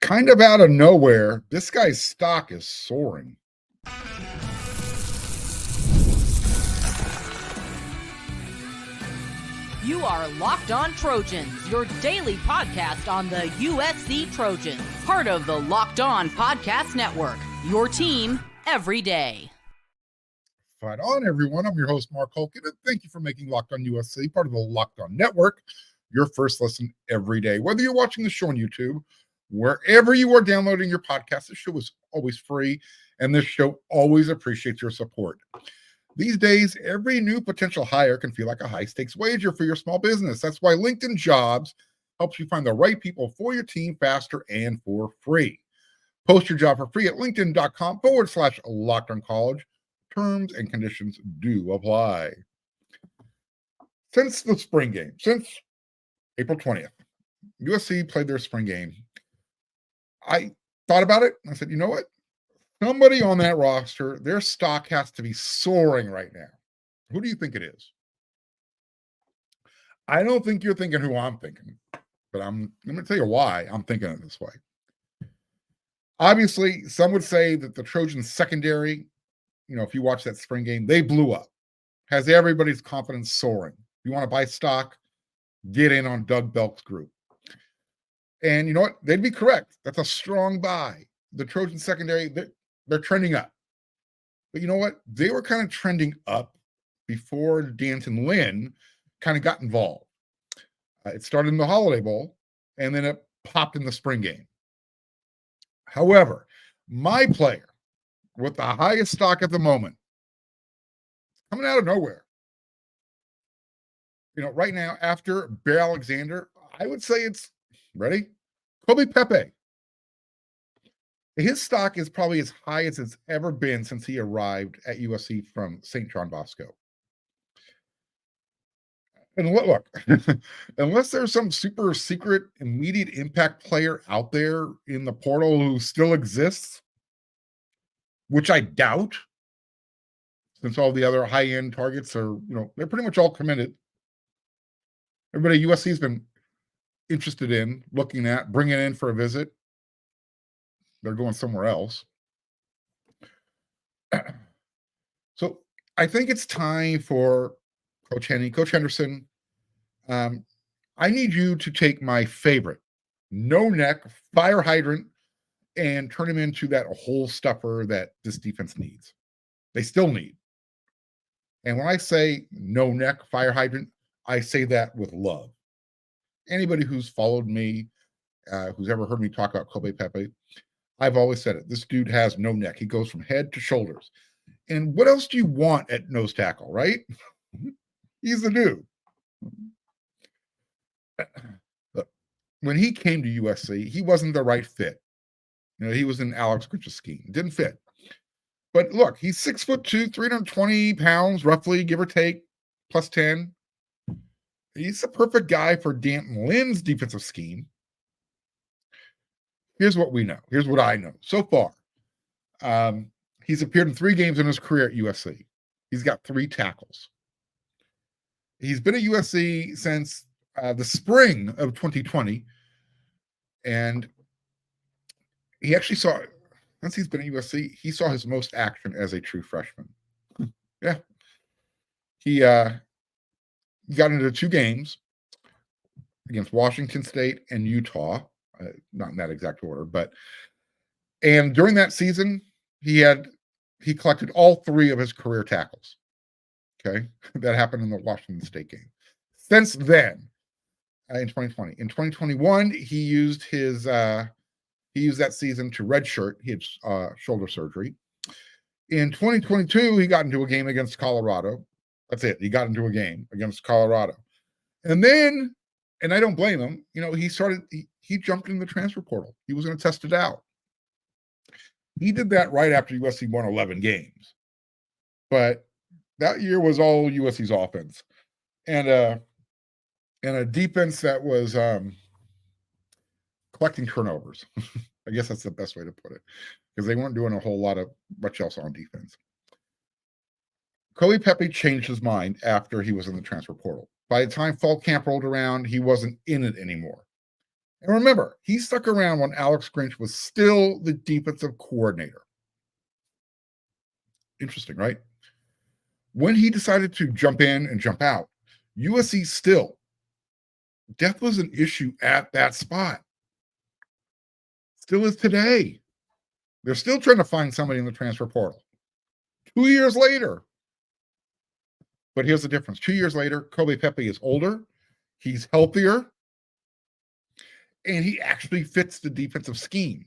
Kind of out of nowhere, this guy's stock is soaring. You are Locked On Trojans, your daily podcast on the USC Trojans, part of the Locked On Podcast Network, your team every day. Fight on, everyone. I'm your host, Mark Holkin, and thank you for making Locked On USC part of the Locked On Network, your first listen every day. Whether you're watching the show on YouTube, wherever you are downloading your podcast, this show is always free, and this show always appreciates your support. These days, every new potential hire can feel like a high-stakes wager for your small business. That's why LinkedIn Jobs helps you find the right people for your team faster and for free. Post your job for free at linkedin.com/LockedOnCollege. Terms and conditions do apply. Since the spring game, since April 20th, USC played their spring game. I thought about it. I said, you know what? Somebody on that roster, their stock has to be soaring right now. Who do you think it is? I don't think you're thinking who I'm thinking, but I'm going to tell you why I'm thinking it this way. Obviously, some would say that the Trojans secondary, if you watch that spring game, they blew up. Has everybody's confidence soaring. If you want to buy stock, get in on Doug Belk's group. And you know what? They'd be correct. That's a strong buy. The Trojan secondary, they're trending up. But you know what? They were kind of trending up before Antonlynn kind of got involved. It started in the Holiday Bowl, and then it popped in the spring game. However, my player with the highest stock at the moment, coming out of nowhere. Right now, after Bear Alexander, I would say it's, ready? Kobe Pepe. His stock is probably as high as it's ever been since he arrived at USC from St. John Bosco. And look, unless there's some super secret immediate impact player out there in the portal who still exists, which I doubt, since all the other high-end targets are, they're pretty much all committed. Everybody at USC has been interested in, looking at, bringing in for a visit. They're going somewhere else. So I think it's time for Coach Henderson. I need you to take my favorite no-neck fire hydrant and turn him into that hole stuffer that this defense needs. They still need. And when I say no-neck fire hydrant, I say that with love. Anybody who's followed me, who's ever heard me talk about Kobe Pepe, I've always said it. This dude has no neck. He goes from head to shoulders. And what else do you want at nose tackle, right? He's the dude. Look, when he came to USC, he wasn't the right fit. He was in Alex Grinch's scheme. Didn't fit. But look, he's 6'2", 320 pounds, roughly, give or take, plus 10. He's the perfect guy for Antonlynn's defensive scheme. Here's what we know. Here's what I know so far. He's appeared in 3 games in his career at USC. He's got 3 tackles. He's been at USC since the spring of 2020. And he actually since he's been at USC, he saw his most action as a true freshman. Yeah. He got into 2 games against Washington State and Utah. Not in that exact order, and during that season, he collected all 3 of his career tackles. Okay, that happened in the Washington State game. Since then, in 2020, in 2021, he used that season to redshirt. He had shoulder surgery. In 2022, he got into a game against Colorado. That's it. He got into a game against Colorado, and then. And I don't blame him. He jumped in the transfer portal. He was going to test it out. He did that right after USC won 11 games. But that year was all USC's offense. And a defense that was collecting turnovers. I guess that's the best way to put it. Because they weren't doing a whole lot of much else on defense. Kobe Pepe changed his mind after he was in the transfer portal. By the time fall camp rolled around, he wasn't in it anymore. And remember, he stuck around when Alex Grinch was still the defensive coordinator. Interesting, right? When he decided to jump in and jump out, USC still, depth was an issue at that spot. Still is today. They're still trying to find somebody in the transfer portal. 2 years later. But here's the difference. 2 years later, Kobe Pepe is older. He's healthier. And he actually fits the defensive scheme.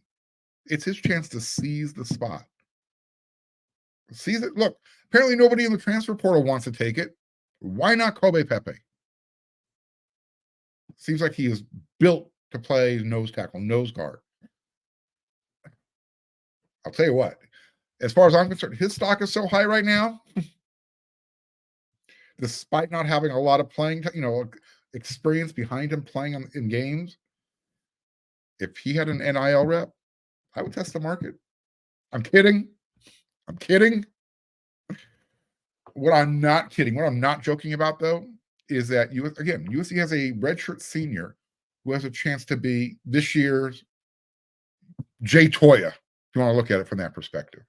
It's his chance to seize the spot. Seize it. Look, apparently nobody in the transfer portal wants to take it. Why not Kobe Pepe? Seems like he is built to play nose tackle, nose guard. I'll tell you what, as far as I'm concerned, his stock is so high right now, despite not having a lot of playing, experience behind him playing in games. If he had an NIL rep, I would test the market. I'm kidding. What I'm not joking about, though, is that USC has a redshirt senior who has a chance to be this year's Jay Toya, if you want to look at it from that perspective.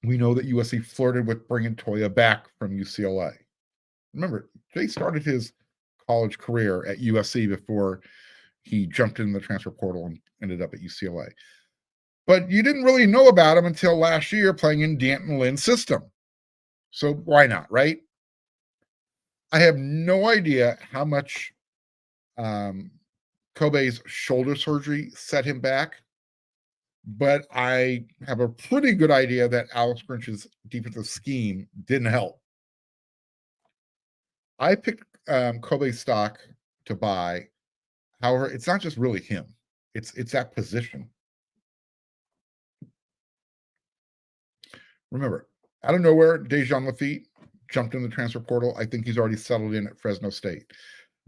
We know that USC flirted with bringing Toya back from UCLA. Remember, Jay started his college career at USC before he jumped in the transfer portal and ended up at UCLA. But you didn't really know about him until last year playing in Antonlynn's system. So why not, right? I have no idea how much Kobe's shoulder surgery set him back, but I have a pretty good idea that Alex Grinch's defensive scheme didn't help. I picked Kobe's stock to buy. However, it's not just really him. It's that position. Remember, out of nowhere, Dejan Lafitte jumped in the transfer portal. I think he's already settled in at Fresno State.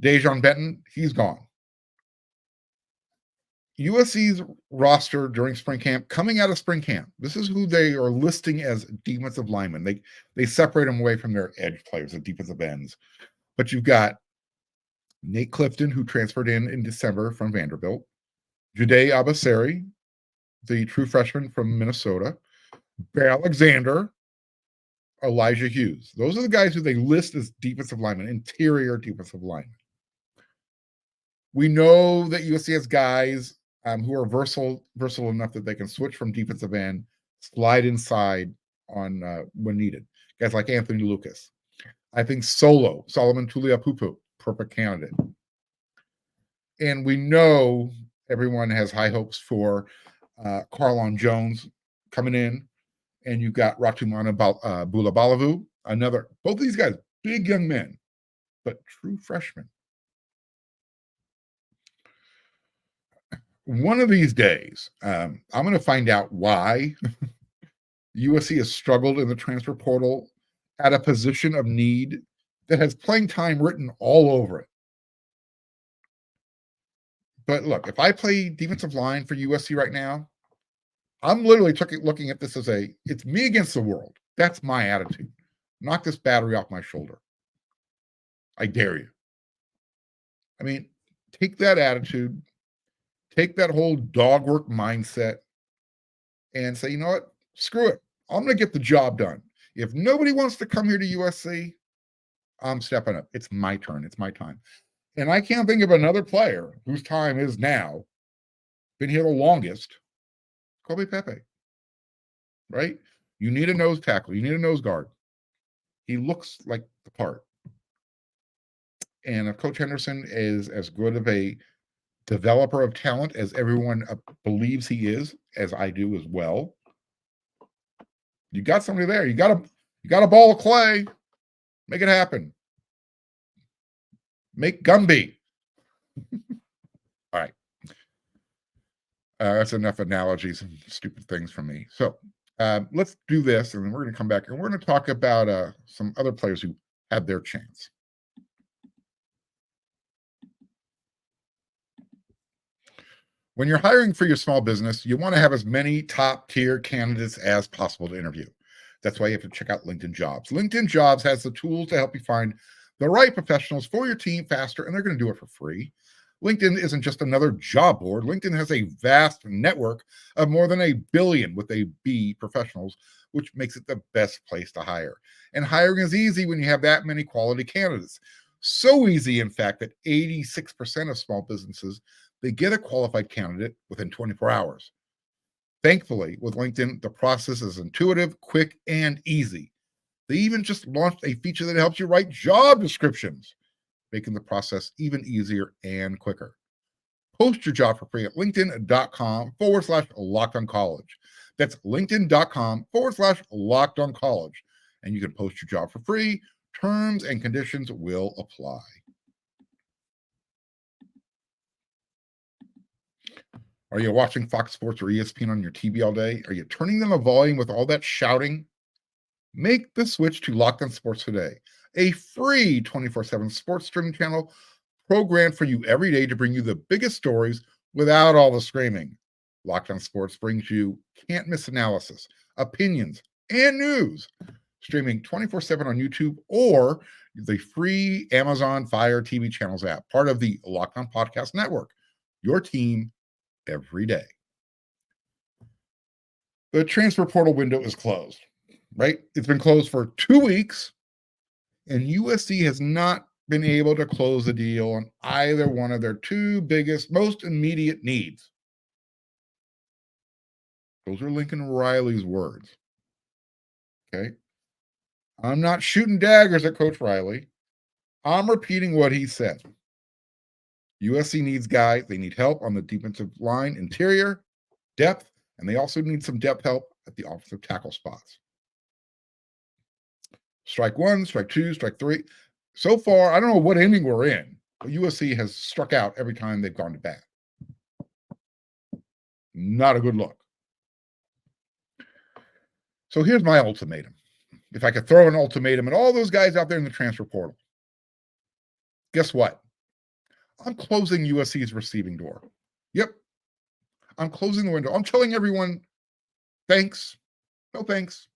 Dejon Benton, he's gone. USC's roster during spring camp, coming out of spring camp, this is who they are listing as defensive linemen. They separate them away from their edge players, the defensive ends. But you've got Nate Clifton, who transferred in December from Vanderbilt. Jude Abasari, the true freshman from Minnesota. Bear Alexander, Elijah Hughes. Those are the guys who they list as defensive linemen, interior defensive linemen. We know that USC has guys who are versatile enough that they can switch from defensive end, slide inside on when needed. Guys like Anthony Lucas. I think Solomon Tuliaupupu, perfect candidate. And we know everyone has high hopes for Carlon Jones coming in. And you've got Ratumana Bulabalavu, both of these guys, big young men, but true freshmen. One of these days, I'm going to find out why USC has struggled in the transfer portal at a position of need that has playing time written all over it. But look, if I play defensive line for USC right now, I'm literally looking at this as it's me against the world. That's my attitude. Knock this battery off my shoulder. I dare you. I mean, take that attitude, take that whole dog work mindset and say, you know what? Screw it. I'm going to get the job done. If nobody wants to come here to USC, I'm stepping up. It's my turn. It's my time. And I can't think of another player whose time is now, been here the longest, Kobe Pepe, right? You need a nose tackle. You need a nose guard. He looks like the part. And if Coach Henderson is as good of a developer of talent as everyone believes he is, as I do as well, you got somebody there. You got a ball of clay. Make it happen. Make Gumby. All right. That's enough analogies and stupid things from me. So let's do this, and then we're going to come back, and we're going to talk about some other players who had their chance. When you're hiring for your small business, you want to have as many top-tier candidates as possible to interview. That's why you have to check out LinkedIn Jobs. LinkedIn Jobs has the tools to help you find the right professionals for your team faster, and they're going to do it for free. LinkedIn isn't just another job board. LinkedIn has a vast network of more than 1 billion with a B professionals, which makes it the best place to hire. And hiring is easy when you have that many quality candidates. So easy, in fact, that 86% of small businesses, they get a qualified candidate within 24 hours. Thankfully, with LinkedIn, the process is intuitive, quick, and easy. They even just launched a feature that helps you write job descriptions, making the process even easier and quicker. Post your job for free at linkedin.com/lockedoncollege. That's linkedin.com/lockedoncollege. And you can post your job for free. Terms and conditions will apply. Are you watching Fox Sports or ESPN on your TV all day? Are you turning down the volume with all that shouting? Make the switch to Locked On Sports today, a free 24/7 sports streaming channel programmed for you every day to bring you the biggest stories without all the screaming. Locked On Sports brings you can't miss analysis, opinions, and news, streaming 24/7 on YouTube or the free Amazon Fire TV channels app, part of the Locked On Podcast Network. Your team every day. The transfer portal window is closed, right? It's been closed for 2 weeks, and USC has not been able to close a deal on either one of their two biggest, most immediate needs. Those are Lincoln Riley's words. Okay. I'm not shooting daggers at Coach Riley. I'm repeating what he said. USC needs guys. They need help on the defensive line, interior, depth, and they also need some depth help at the offensive tackle spots. Strike one, strike two, strike three. So far, I don't know what inning we're in, but USC has struck out every time they've gone to bat. Not a good look. So here's my ultimatum. If I could throw an ultimatum at all those guys out there in the transfer portal, guess what? I'm closing USC's receiving door. Yep. I'm closing the window. I'm telling everyone, thanks. No thanks.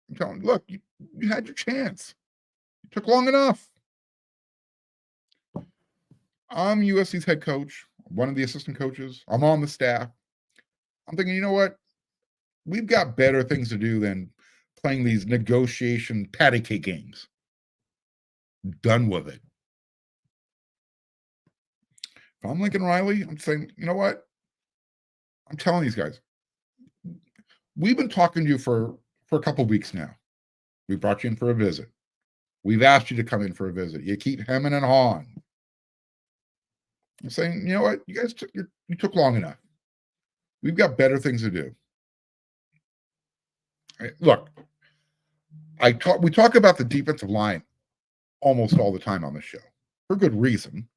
I'm telling, look, you had your chance. It took long enough. I'm USC's head coach, one of the assistant coaches. I'm on the staff. I'm thinking, you know what? We've got better things to do than playing these negotiation patty cake games. Done with it. If I'm Lincoln Riley, I'm saying, you know what? I'm telling these guys, we've been talking to you for a couple of weeks now. We brought you in for a visit. We've asked you to come in for a visit. You keep hemming and hawing. I'm saying, you know what? You guys you took long enough. We've got better things to do. Look, we talk about the defensive line almost all the time on the show for good reason.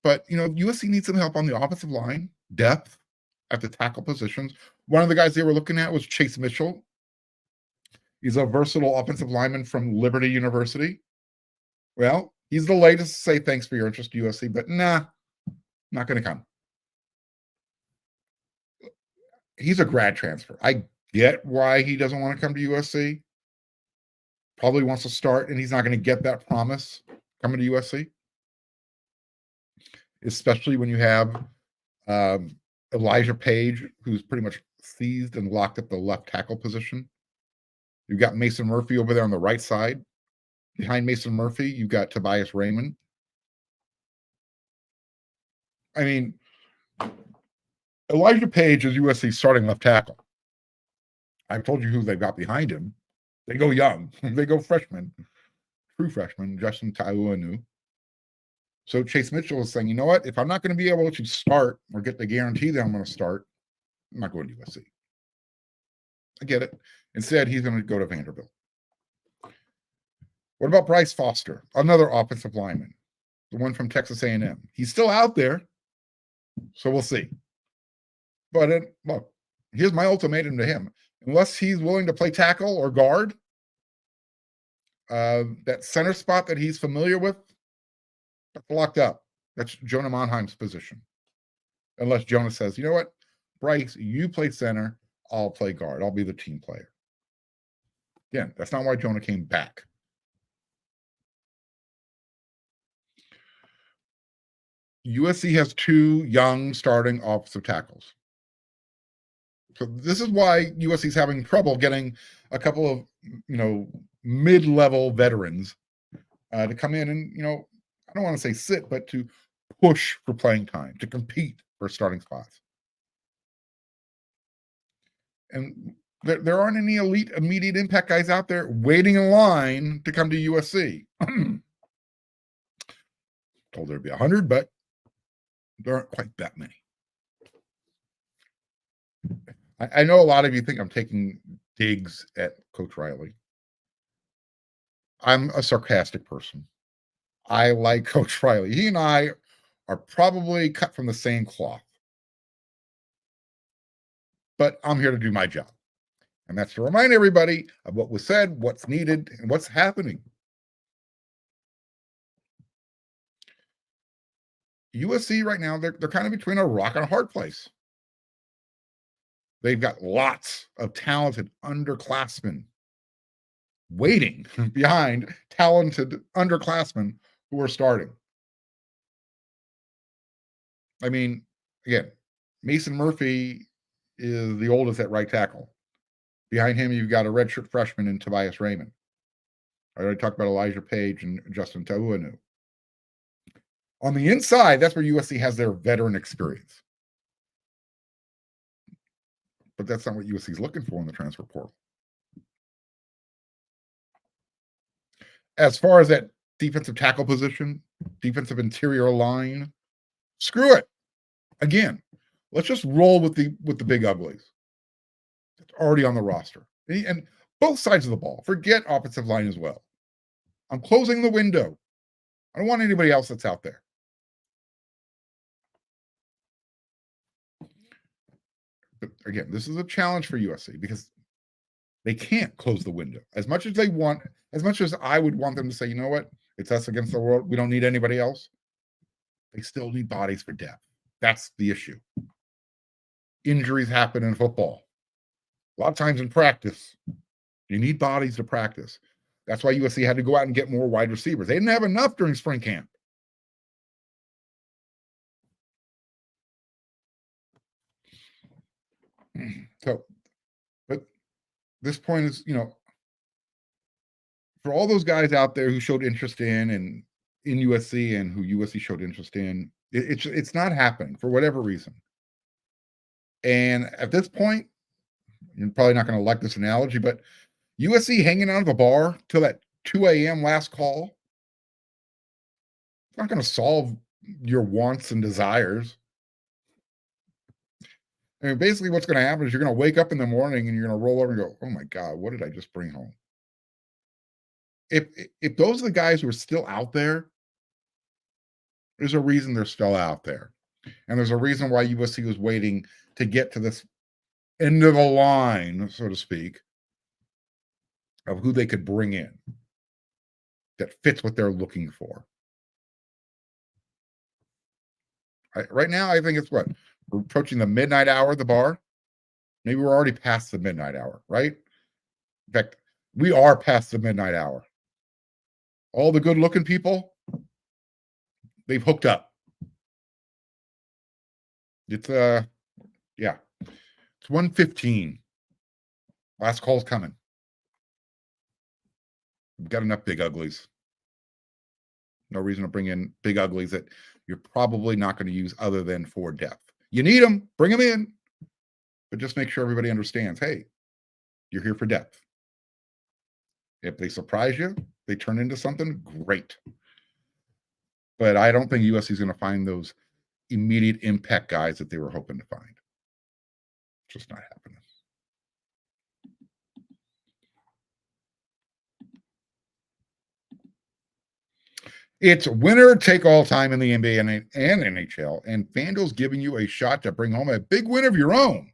But, USC needs some help on the offensive line, depth at the tackle positions. One of the guys they were looking at was Chase Mitchell. He's a versatile offensive lineman from Liberty University. Well, he's the latest to say thanks for your interest, USC, but nah, not going to come. He's a grad transfer. I get why he doesn't want to come to USC. Probably wants to start, and he's not going to get that promise coming to USC. Especially when you have Elijah Page, who's pretty much seized and locked at the left tackle position. You've got Mason Murphy over there on the right side. Behind Mason Murphy, you've got Tobias Raymond. I mean, Elijah Page is USC's starting left tackle. I've told you who they've got behind him. They go young. They go freshman. True freshman, Justin Tauanu. So Chase Mitchell is saying, you know what? If I'm not going to be able to start or get the guarantee that I'm going to start, I'm not going to USC. I get it. Instead, he's going to go to Vanderbilt. What about Bryce Foster, another offensive lineman, the one from Texas A&M? He's still out there, so we'll see. But look, here's my ultimatum to him. Unless he's willing to play tackle or guard, that center spot that he's familiar with, that's locked up. That's Jonah Monheim's position. Unless Jonah says, you know what, Bryce, you play center, I'll play guard. I'll be the team player. Again, that's not why Jonah came back. USC has 2 young starting offensive tackles. So this is why USC is having trouble getting a couple of, mid-level veterans to come in and, I don't want to say sit, but to push for playing time, to compete for starting spots. And there aren't any elite immediate impact guys out there waiting in line to come to USC. Told there'd be 100, but there aren't quite that many. I know a lot of you think I'm taking digs at Coach Riley. I'm a sarcastic person. I like Coach Riley. He and I are probably cut from the same cloth. But I'm here to do my job. And that's to remind everybody of what was said, what's needed, and what's happening. USC right now, they're kind of between a rock and a hard place. They've got lots of talented underclassmen waiting behind talented underclassmen who are starting. I mean, again, Mason Murphy is the oldest at right tackle. Behind him, you've got a redshirt freshman in Tobias Raymond. I already talked about Elijah Page and Justin Tahuanu. On the inside, that's where USC has their veteran experience. But that's not what USC is looking for in the transfer portal. As far as that defensive tackle position, defensive interior line, screw it. Again, let's just roll with the big uglies. It's already on the roster. And both sides of the ball. Forget offensive line as well. I'm closing the window. I don't want anybody else that's out there. But again, this is a challenge for USC because they can't close the window. As much as they want, as much as I would want them to say, you know what, it's us against the world, we don't need anybody else, they still need bodies for depth. That's the issue. Injuries happen in football. A lot of times in practice, you need bodies to practice. That's why USC had to go out and get more wide receivers. They didn't have enough during spring camp. So, but this point is, for all those guys out there who showed interest in USC and who USC showed interest in, it's not happening for whatever reason. And at this point, you're probably not going to like this analogy, but USC hanging out of the bar till that 2 a.m. last call, it's not going to solve your wants and desires. I mean, basically what's going to happen is you're going to wake up in the morning and you're going to roll over and go, oh my God, what did I just bring home? If those are the guys who are still out there, there's a reason they're still out there. And there's a reason why USC was waiting to get to this end of the line, so to speak, of who they could bring in that fits what they're looking for. Right now, I think it's what? We're approaching the midnight hour at the bar. Maybe we're already past the midnight hour, right? In fact, we are past the midnight hour. All the good-looking people, they've hooked up. It's it's 1:15. Last call's coming. We've got enough big uglies. No reason to bring in big uglies that you're probably not going to use other than for depth. You need them, bring them in, but just make sure everybody understands, hey, you're here for depth. If they surprise you, they turn into something great. But I don't think USC is going to find those immediate impact guys that they were hoping to find. It's just not happening. It's winner take all time in the NBA and NHL, and FanDuel's giving you a shot to bring home a big win of your own.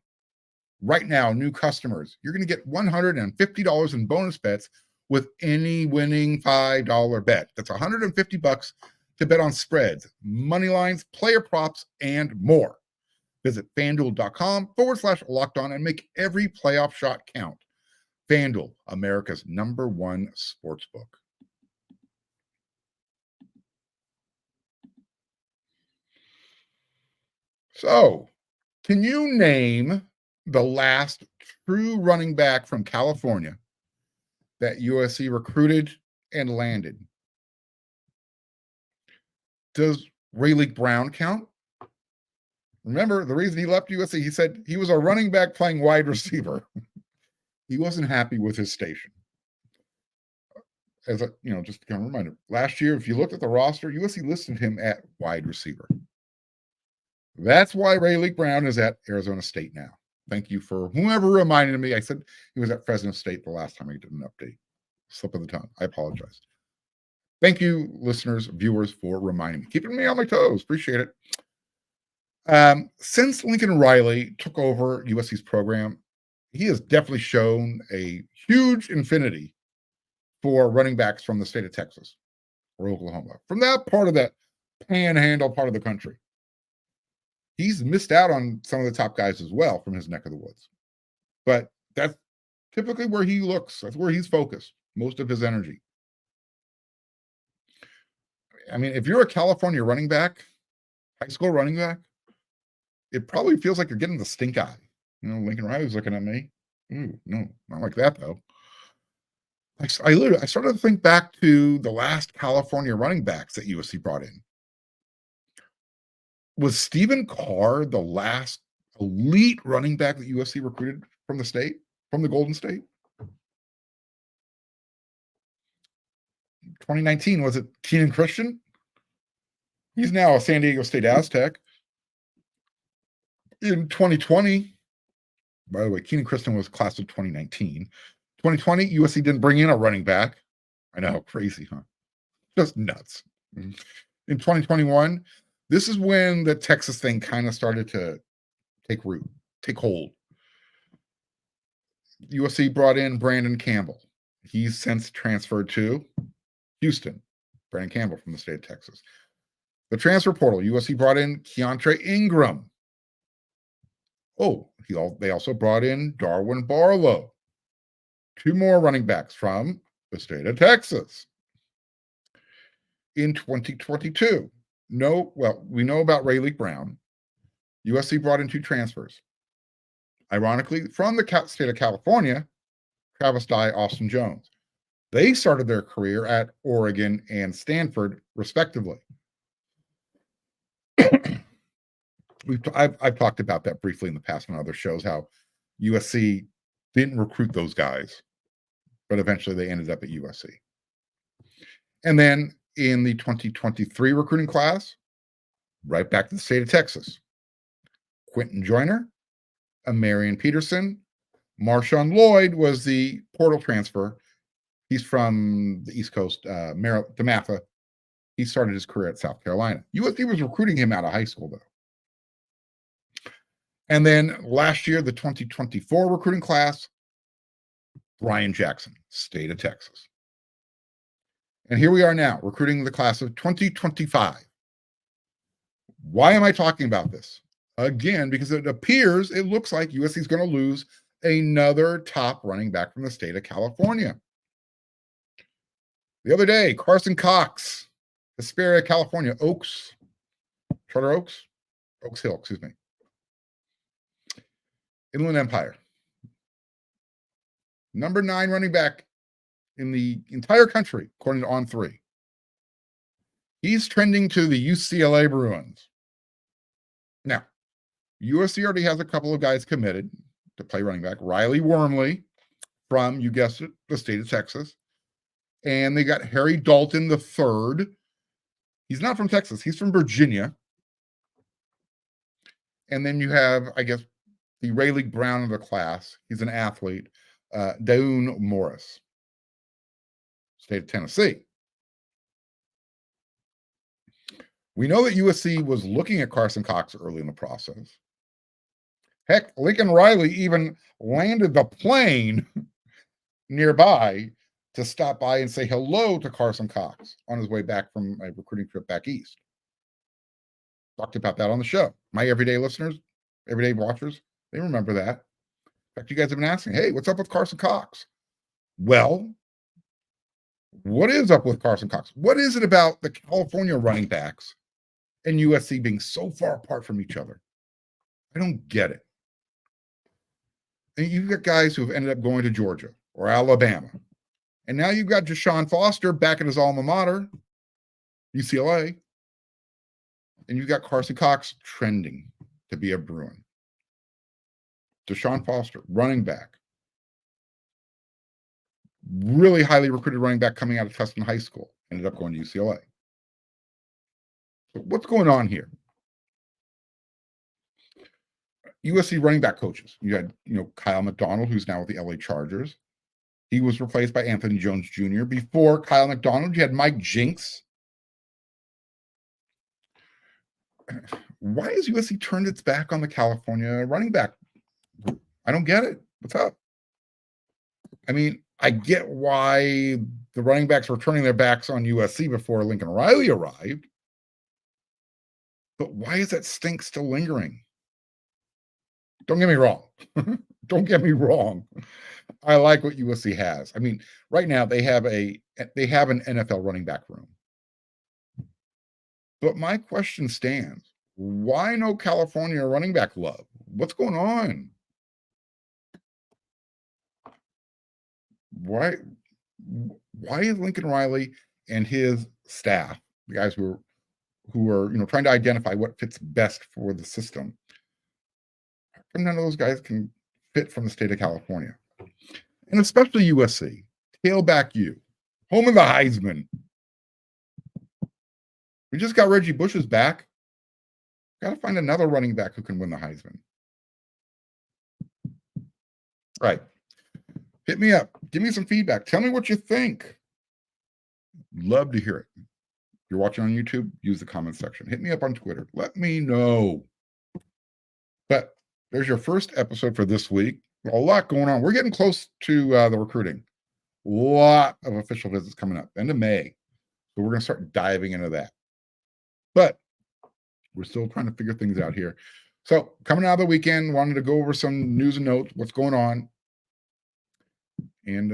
Right now, new customers, you're going to get $150 in bonus bets with any winning $5 bet. That's $150 to bet on spreads, money lines, player props, and more. Visit FanDuel.com/lockedon and make every playoff shot count. FanDuel, America's #1 sportsbook. So, can you name the last true running back from California that USC recruited and landed? Does Rayleigh Brown count? Remember, the reason he left USC, he said he was a running back playing wide receiver. He wasn't happy with his station. As a, just kind of reminder, last year, if you looked at the roster, USC listed him at wide receiver. That's why Rayleigh Brown is at Arizona State now. Thank you for whoever reminded me. I said he was at Fresno State the last time I did an update. Slip of the tongue. I apologize. Thank you, listeners, viewers, for reminding me. Keeping me on my toes. Appreciate it. Since Lincoln Riley took over USC's program, he has definitely shown a huge infinity for running backs from the state of Texas or Oklahoma, from that part of that panhandle part of the country. He's missed out on some of the top guys as well from his neck of the woods. But that's typically where he looks. That's where he's focused, most of his energy. I mean, if you're a California running back, high school running back, it probably feels like you're getting the stink eye. Lincoln Riley's looking at me. Ooh, no, not like that, though. I started to think back to the last California running backs that USC brought in. Was Stephen Carr the last elite running back that USC recruited from the state, from the Golden State? 2019, was it Keenan Christian? He's now a San Diego State Aztec. In 2020, by the way, Keenan Christian was class of 2019. 2020, USC didn't bring in a running back. I know, crazy, huh? Just nuts. In 2021, this is when the Texas thing kind of started to take root, take hold. USC brought in Brandon Campbell. He's since transferred to Houston. Brandon Campbell from the state of Texas. The transfer portal, USC brought in Keontre Ingram. Oh, they also brought in Darwin Barlow. 2 more running backs from the state of Texas. In 2022, we know about Rayleigh Brown. USC brought in 2 transfers. Ironically, from the state of California, Travis Dye, Austin Jones. They started their career at Oregon and Stanford, respectively. I've talked about that briefly in the past on other shows, how USC didn't recruit those guys, but eventually they ended up at USC. And then in the 2023 recruiting class, right back to the state of Texas. Quentin Joyner, Amarian Peterson, Marshawn Lloyd was the portal transfer. He's from the East Coast, DeMatha. He started his career at South Carolina. USC was recruiting him out of high school, though. And then last year, the 2024 recruiting class, Brian Jackson, state of Texas. And here we are now, recruiting the class of 2025. Why am I talking about this? Again, because it looks like USC is going to lose another top running back from the state of California. The other day, Carson Cox, Hesperia, California, Oaks Hill, excuse me. Inland Empire. Number 9 running back in the entire country, according to On3. He's trending to the UCLA Bruins. Now, USC already has a couple of guys committed to play running back. Riley Wormley from, you guessed it, the state of Texas. And they got Harry Dalton III. He's not from Texas. He's from Virginia. And then you have, I guess, the Rayleigh Brown of the class. He's an athlete. Daun Morris, state of Tennessee. We know that USC was looking at Carson Cox early in the process. Heck, Lincoln Riley even landed the plane nearby to stop by and say hello to Carson Cox on his way back from a recruiting trip back east. Talked about that on the show. My everyday listeners, everyday watchers, they remember that. In fact, you guys have been asking, hey, what's up with Carson Cox? Well, what is up with Carson Cox? What is it about the California running backs and USC being so far apart from each other? I don't get it. And you've got guys who have ended up going to Georgia or Alabama. And now you've got Deshaun Foster back at his alma mater, UCLA. And you've got Carson Cox trending to be a Bruin. Deshaun Foster, running back. Really highly recruited running back coming out of Tustin High School. Ended up going to UCLA. So what's going on here? USC running back coaches. You had, Kyle McDonald, who's now with the LA Chargers. He was replaced by Anthony Jones Jr. Before Kyle McDonald, you had Mike Jinks. Why has USC turned its back on the California running back group? I don't get it. What's up? I mean, I get why the running backs were turning their backs on USC before Lincoln Riley arrived. But why is that stink still lingering? Don't get me wrong. Don't get me wrong. I like what USC has. I mean, right now they have an NFL running back room. But my question stands. Why no California running back love? What's going on? Why is Lincoln Riley and his staff, the guys who are trying to identify what fits best for the system, how come none of those guys can fit from the state of California? And especially USC, tailback you, home of the Heisman. We just got Reggie Bush's back. Got to find another running back who can win the Heisman. Right. Hit me up. Give me some feedback. Tell me what you think. Love to hear it. If you're watching on YouTube, use the comment section. Hit me up on Twitter. Let me know. But there's your first episode for this week. A lot going on. We're getting close to the recruiting. A lot of official visits coming up. End of May. So we're going to start diving into that. But we're still trying to figure things out here. So coming out of the weekend, wanted to go over some news and notes, what's going on. And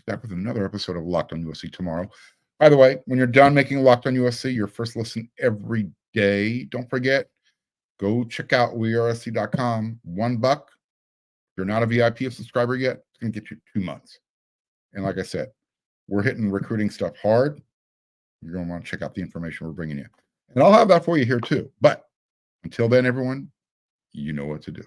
back with another episode of Locked on USC tomorrow. By the way, when you're done making Locked on USC, your first listen every day, don't forget, go check out wearesc.com. $1. If you're not a VIP subscriber yet, it's going to get you 2 months. And like I said, we're hitting recruiting stuff hard. You're going to want to check out the information we're bringing you. And I'll have that for you here too. But until then, everyone, you know what to do.